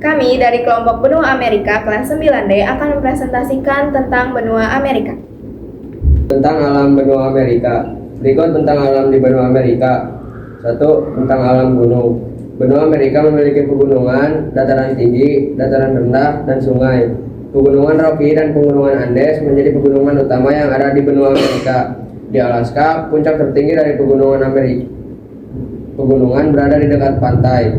Kami dari kelompok Benua Amerika kelas 9D akan mempresentasikan tentang benua Amerika. Tentang alam benua Amerika. Berikut tentang alam di benua Amerika. 1. Tentang alam gunung. Benua Amerika memiliki pegunungan, dataran tinggi, dataran rendah, dan sungai. Pegunungan Rocky dan pegunungan Andes menjadi pegunungan utama yang ada di benua Amerika. Di Alaska, puncak tertinggi dari pegunungan berada di dekat pantai.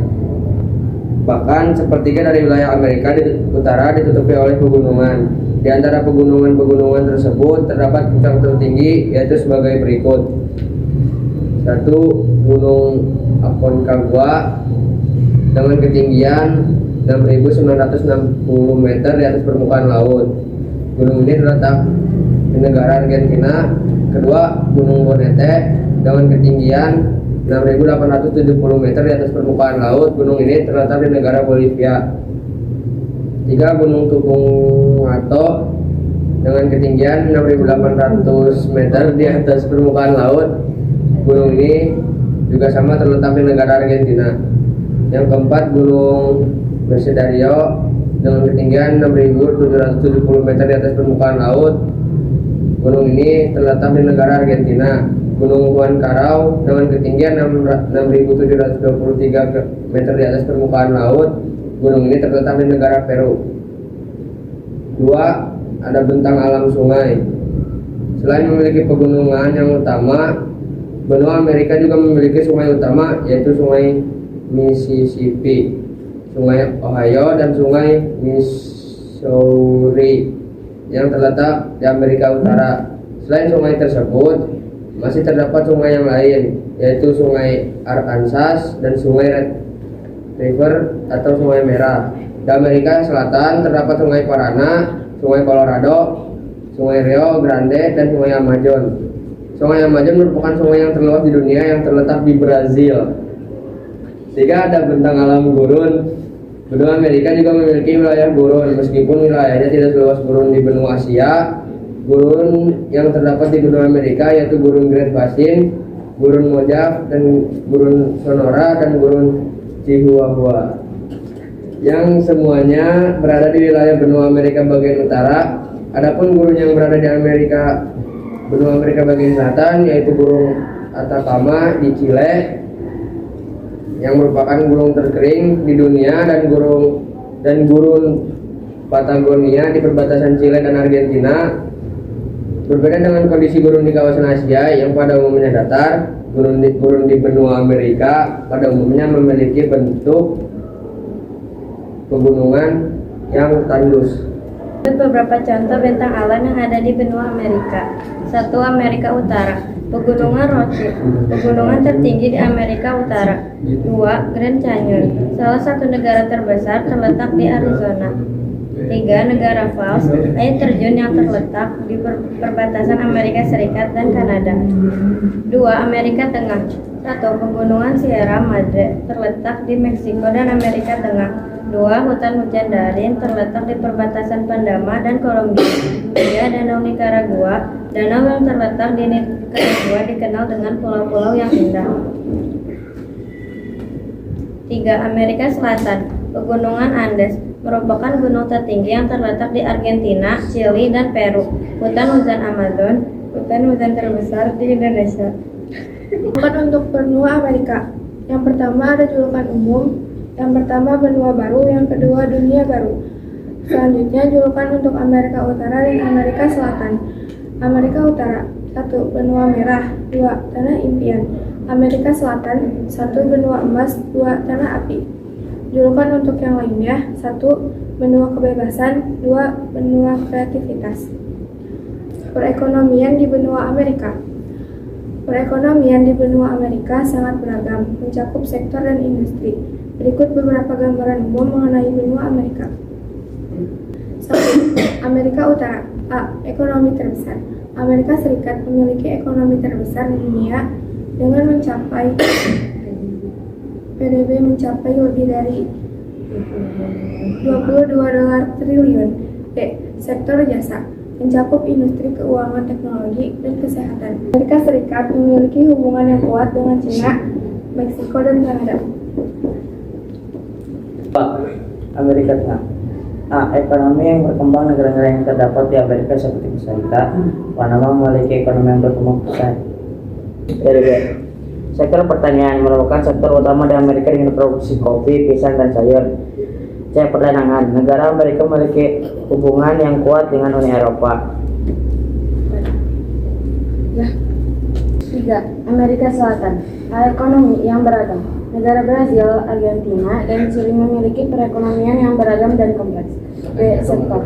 Bahkan sepertiga dari wilayah Amerika di utara ditutupi oleh pegunungan. Di antara pegunungan-pegunungan tersebut terdapat puncak tertinggi, yaitu sebagai berikut. 1. Gunung Aconcagua dengan ketinggian 6.960 meter di atas permukaan laut. Gunung ini terletak di negara Argentina. Kedua, Gunung Bonete dengan ketinggian 6.870 meter di atas permukaan laut. Gunung ini terletak di negara Bolivia. 3. Gunung Tupungato dengan ketinggian 6.800 meter di atas permukaan laut. Gunung ini juga sama terletak di negara Argentina. Yang keempat, Gunung Mercedario dengan ketinggian 6.770 meter di atas permukaan laut. Gunung ini terletak di negara Argentina. Gunung Juan Carao dengan ketinggian 6.723 meter di atas permukaan laut. Gunung ini terletak di negara Peru. 2. Ada bentang alam sungai. Selain memiliki pegunungan yang utama, benua Amerika juga memiliki sungai utama, yaitu Sungai Mississippi, Sungai Ohio, dan Sungai Missouri yang terletak di Amerika Utara. Selain sungai tersebut, masih terdapat sungai yang lain, yaitu Sungai Arkansas dan Sungai Red River atau Sungai Merah. Di Amerika Selatan terdapat Sungai Parana, Sungai Colorado, Sungai Rio Grande, dan Sungai Amazon. Sungai Amazon merupakan sungai yang terluas di dunia yang terletak di Brazil. 3. Ada bentang alam gurun. Benua Amerika juga memiliki wilayah gurun, meskipun wilayahnya tidak seluas gurun di benua Asia. Gurun yang terdapat di benua Amerika yaitu Gurun Great Basin, Gurun Mojave, dan Gurun Sonora, dan Gurun Chihuahua, yang semuanya berada di wilayah benua Amerika bagian utara. Adapun gurun yang berada di benua Amerika bagian selatan yaitu Gunung Atacama di Chile, yang merupakan gunung terkering di dunia, dan Gurun Patagonia di perbatasan Chile dan Argentina. Berbeda dengan kondisi gurun di kawasan Asia yang pada umumnya datar, gurun di benua Amerika pada umumnya memiliki bentuk pegunungan yang tandus. Beberapa contoh bentang alam yang ada di benua Amerika. 1. Amerika Utara, Pegunungan Rothschild, pegunungan tertinggi di Amerika Utara. 2. Grand Canyon, salah satu negara terbesar terletak di Arizona. 3. Negara Falls, air terjun yang terletak di perbatasan Amerika Serikat dan Kanada. 2. Amerika Tengah, 1. Pegunungan Sierra Madre terletak di Meksiko dan Amerika Tengah. 2. Hutan hujan darin terletak di perbatasan Panama dan Kolombia. 3. Danau Nicaragua, danau yang terletak di Nicaragua dikenal dengan pulau-pulau yang indah. 3. Amerika Selatan, Pegunungan Andes merupakan gunung tertinggi yang terletak di Argentina, Chili, dan Peru. Hutan hujan Amazon, hutan hujan terbesar di Indonesia. Bukan untuk benua Amerika. Yang pertama ada julukan umum. Yang pertama benua baru, yang kedua dunia baru. Selanjutnya julukan untuk Amerika Utara dan Amerika Selatan. Amerika Utara, 1. Benua merah, 2. Tanah impian. Amerika Selatan, 1. Benua emas, 2. Tanah api. Julukan untuk yang lainnya, 1. Benua kebebasan, 2. Benua kreativitas. Perekonomian di benua Amerika. Perekonomian di benua Amerika sangat beragam, mencakup sektor dan industri. Berikut beberapa gambaran umum mengenai benua Amerika. 1. Amerika Utara. A. Ekonomi terbesar. Amerika Serikat memiliki ekonomi terbesar di dunia dengan mencapai PDB mencapai lebih dari 22 dolar triliun. B. Sektor jasa mencakup industri keuangan, teknologi, dan kesehatan. Amerika Serikat memiliki hubungan yang kuat dengan China, Meksiko, dan Kanada. Amerika Tengah. A. Ekonomi yang berkembang. Negara-negara yang terdapat di Amerika seperti Costa Rica, Panama memiliki ekonomi yang berkembang pesat. Dari B. Sektor pertanian merupakan sektor utama di Amerika dengan produksi kopi, pisang, dan sayur. C. Perdagangan. Negara Amerika memiliki hubungan yang kuat dengan Uni Eropa. 3. Amerika Selatan. A. Ekonomi yang beragam. Negara Brazil, Argentina, dan Chili memiliki perekonomian yang beragam dan kompleks. B. Sektor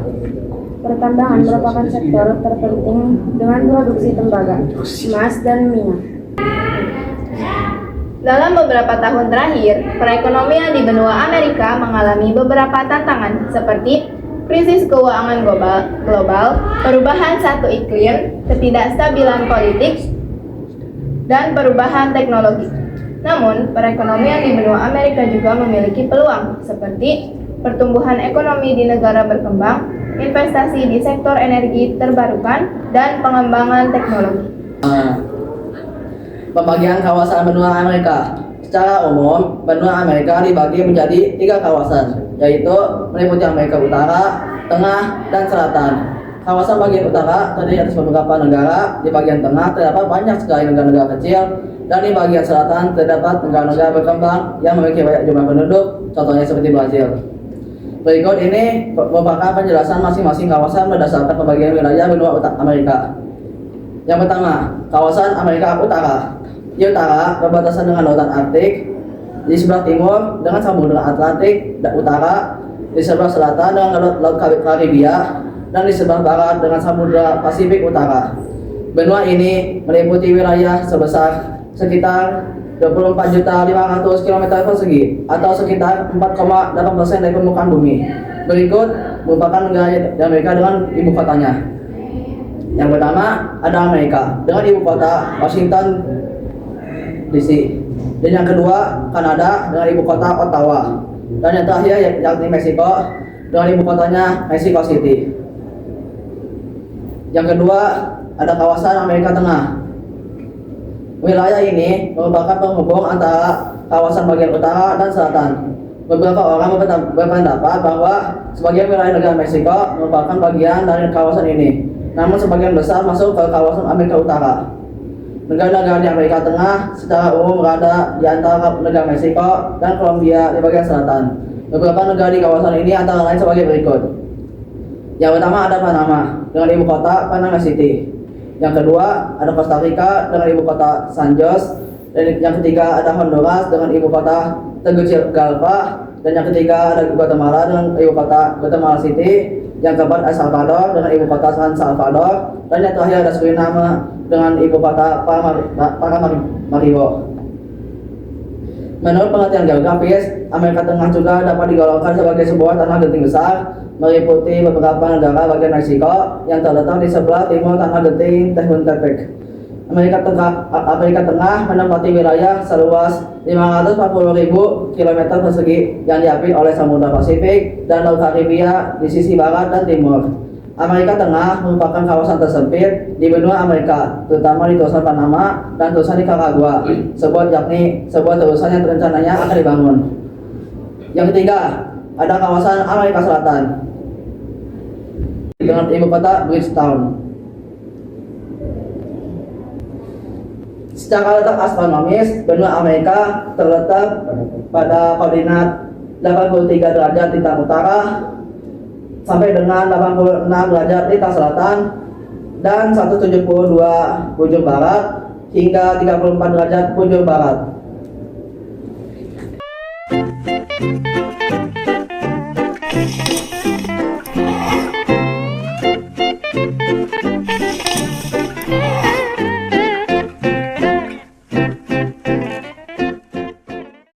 pertambangan merupakan sektor terpenting dengan produksi tembaga, emas, dan minyak. Dalam beberapa tahun terakhir, perekonomian di benua Amerika mengalami beberapa tantangan seperti krisis keuangan global, perubahan satu iklim, ketidakstabilan politik, dan perubahan teknologi. Namun, perekonomian di benua Amerika juga memiliki peluang seperti pertumbuhan ekonomi di negara berkembang, investasi di sektor energi terbarukan, dan pengembangan teknologi. Pembagian kawasan benua Amerika. Secara umum, benua Amerika dibagi menjadi 3 kawasan, yaitu meliputi Amerika Utara, Tengah, dan Selatan. Kawasan bagian utara terdiri atas beberapa negara, di bagian tengah terdapat banyak sekali negara-negara kecil, dan di bagian selatan terdapat negara-negara berkembang yang memiliki banyak jumlah penduduk, contohnya seperti Brazil. Berikut ini merupakan penjelasan masing-masing kawasan berdasarkan pembagian wilayah benua Amerika. Yang pertama, kawasan Amerika Utara. Di utara berbatasan dengan lautan Arktik, di sebelah timur dengan Samudra Atlantik utara, di sebelah selatan dengan Laut Karibia, dan di sebelah barat dengan Samudra Pasifik utara. Benua ini meliputi wilayah sebesar sekitar 24.500 km persegi atau sekitar 4,8% dari permukaan bumi. Berikut merupakan negara di Amerika dengan ibu kotanya. Yang pertama ada Amerika dengan ibu kota Washington DC. Dan yang kedua Kanada dengan ibu kota Ottawa. Dan yang terakhir yakni Meksiko dengan ibu kotanya Mexico City. Yang kedua ada kawasan Amerika Tengah. Wilayah ini merupakan penghubung antara kawasan bagian utara dan selatan. Beberapa orang berpendapat bahwa sebagian wilayah negara Meksiko merupakan bagian dari kawasan ini, namun sebagian besar masuk ke kawasan Amerika Utara. Negara-negara di Amerika Tengah secara umum berada di antara negara Meksiko dan Kolombia di bagian selatan. Beberapa negara di kawasan ini antara lain sebagai berikut. Yang pertama ada Panama dengan ibu kota Panama City. Yang kedua ada Costa Rica dengan ibu kota San Jose. Dan yang ketiga ada Honduras dengan ibu kota Tegucigalpa. Dan yang ketiga ada Guatemala dengan ibu kota Guatemala City. Yang keempat El Salvador dengan ibu kota San Salvador. Dan yang terakhir ada Suriname dengan ibu kota Paramaribo. Menurut pengertian geografis, Amerika Tengah juga dapat digolongkan sebagai sebuah tanah genting besar meliputi beberapa negara bagian Meksiko yang terletak di sebelah timur tanah genting Tehuantepec. Amerika Tengah menempati wilayah seluas 540.000 km persegi yang diapit oleh Samudra Pasifik dan Laut Karibia di sisi barat dan timur. Amerika Tengah merupakan kawasan tersempit di benua Amerika, terutama di terusan Panama dan terusan Nicaragua, sebuah terusan yang rencananya akan dibangun. Yang ketiga, ada kawasan Amerika Selatan dengan ibu kota Bridgetown. Secara letak astronomis, benua Amerika terletak pada koordinat 83 derajat lintang utara sampai dengan 86 derajat lintang selatan dan 172 bujur barat hingga 34 derajat bujur barat.